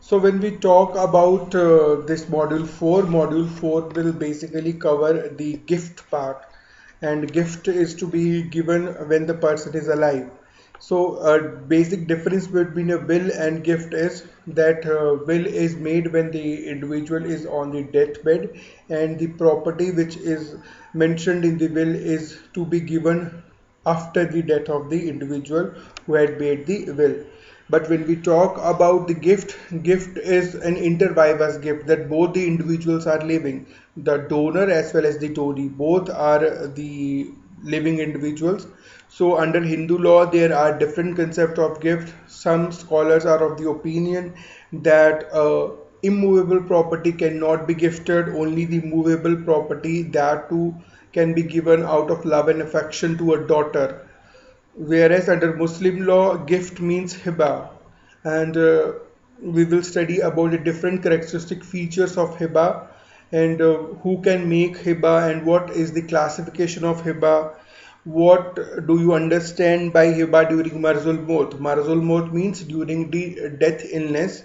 So when we talk about this module 4 will basically cover the gift part, and gift is to be given when the person is alive. So a basic difference between a will and gift is that will is made when the individual is on the deathbed, and the property which is mentioned in the will is to be given after the death of the individual who had made the will. But when we talk about the gift, gift is an inter vivas gift that both the individuals are living. The donor as well as the donee, both are the living individuals. So under Hindu law, there are different concepts of gift. Some scholars are of the opinion that immovable property cannot be gifted, only the movable property, that too can be given out of love and affection to a daughter. Whereas under Muslim law, gift means hiba, and we will study about the different characteristic features of hiba, and who can make hiba, and what is the classification of hiba. What do you understand by hiba during marzul maut? Marzul maut means during the death illness.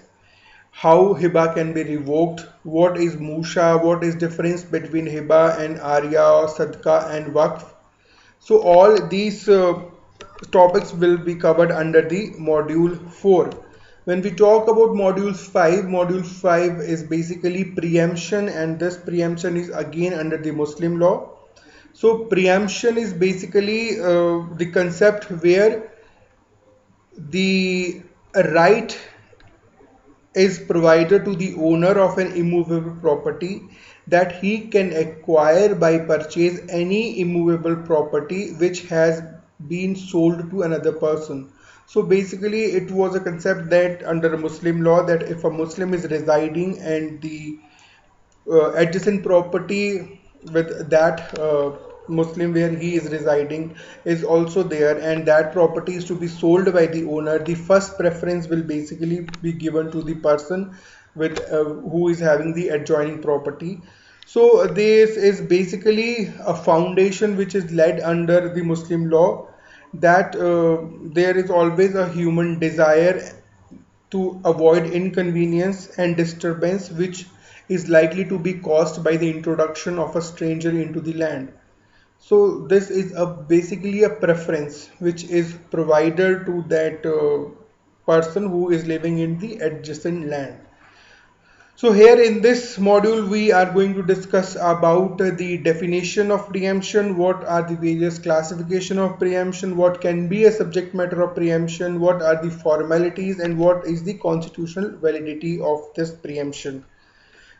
How hiba can be revoked? What is musha? What is difference between hiba and arya, sadqa and waqf? So all these topics will be covered under the module 4. When we talk about module 5 is basically preemption, and this preemption is again under the Muslim law. So preemption is basically the concept where the right is provided to the owner of an immovable property that he can acquire by purchase any immovable property which has been sold to another person. So basically it was a concept that under Muslim law, that if a Muslim is residing and the adjacent property with that Muslim where he is residing is also there, and that property is to be sold by the owner, the first preference will basically be given to the person with who is having the adjoining property. So this is basically a foundation which is led under the Muslim law, that there is always a human desire to avoid inconvenience and disturbance which is likely to be caused by the introduction of a stranger into the land. So this is a basically a preference which is provided to that person who is living in the adjacent land. So here in this module we are going to discuss about the definition of preemption, what are the various classification of preemption, what can be a subject matter of preemption, what are the formalities, and what is the constitutional validity of this preemption.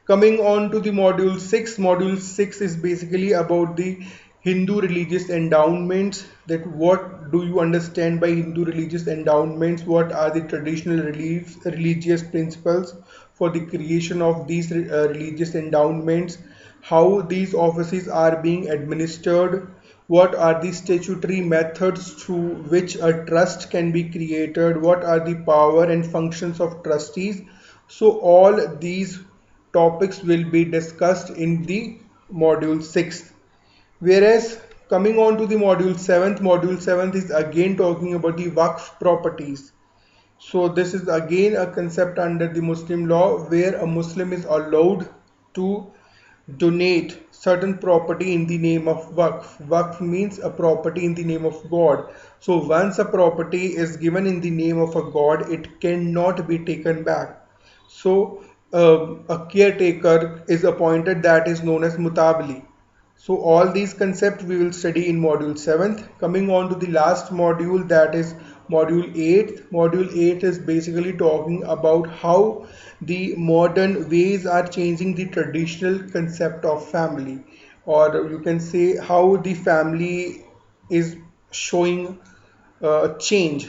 Coming on to the module 6 is basically about the Hindu religious endowments, that what do you understand by Hindu religious endowments, what are the traditional religious principles for the creation of these religious endowments, how these offices are being administered, what are the statutory methods through which a trust can be created, what are the power and functions of trustees. So all these topics will be discussed in the module 6. Whereas coming on to the module 7th is again talking about the Waqf properties. So this is again a concept under the Muslim law where a Muslim is allowed to donate certain property in the name of Waqf. Waqf means a property in the name of God. So once a property is given in the name of a God, it cannot be taken back. So a caretaker is appointed, that is known as mutabli. So all these concepts we will study in module 7th. Coming on to the last module, that is module 8. Module 8 is basically talking about how the modern ways are changing the traditional concept of family, or you can say how the family is showing change.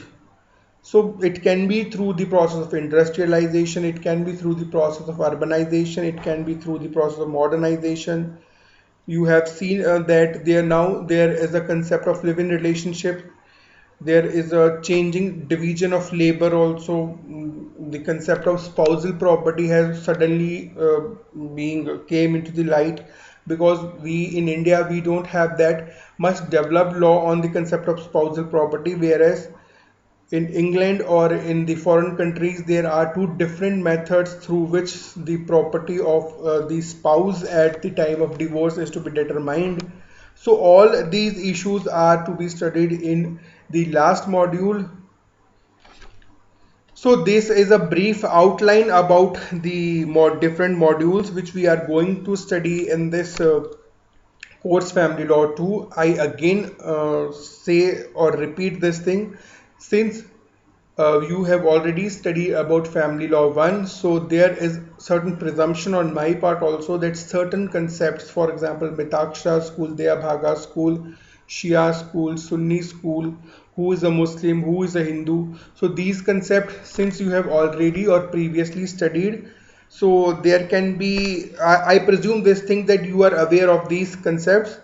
So it can be through the process of industrialization, it can be through the process of urbanization, it can be through the process of modernization. You have seen that there is a concept of live-in relationship. There is a changing division of labor also. The concept of spousal property has suddenly being came into the light, because we in India we don't have that much developed law on the concept of spousal property, whereas in England or in the foreign countries, there are two different methods through which the property of the spouse at the time of divorce is to be determined. So all these issues are to be studied in the last module. So this is a brief outline about the different modules which we are going to study in this course Family Law 2. I again say or repeat this thing, since you have already studied about family law 1, so there is certain presumption on my part also that certain concepts, for example Mitaksha school, Deyabhaga school, Shia school, Sunni school, who is a Muslim, who is a Hindu, so these concepts, since you have already or previously studied, so there can be, I presume this thing that you are aware of these concepts,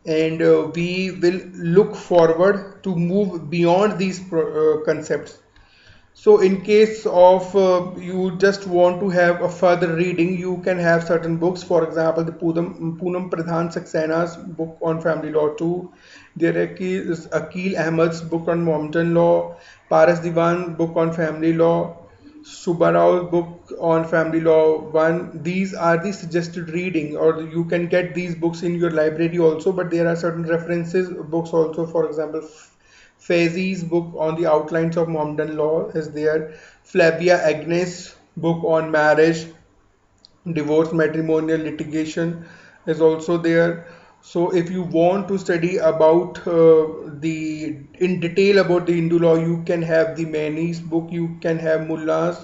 and we will look forward to move beyond these concepts. So in case of you just want to have a further reading, you can have certain books. For example, the Poonam Pradhan Saxena's book on family law 2. There is Akil Ahmed's book on Mohammedan law, Paras Diwan book on family law, Subarao's book on family law 1. These are the suggested reading, or you can get these books in your library also, but there are certain references books also. For example, Faizi's book on the outlines of Mohammedan law is there. Flavia Agnes book on marriage, divorce, matrimonial litigation is also there. So if you want to study about the in detail about the Hindu law, you can have the Mani's book, you can have Mullah's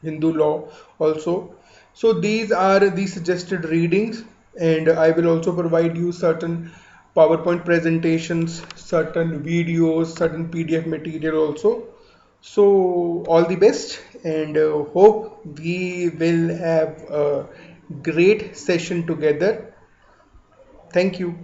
Hindu law also. So these are the suggested readings, and I will also provide you certain PowerPoint presentations, certain videos, certain PDF material also. So all the best, and hope we will have a great session together. Thank you.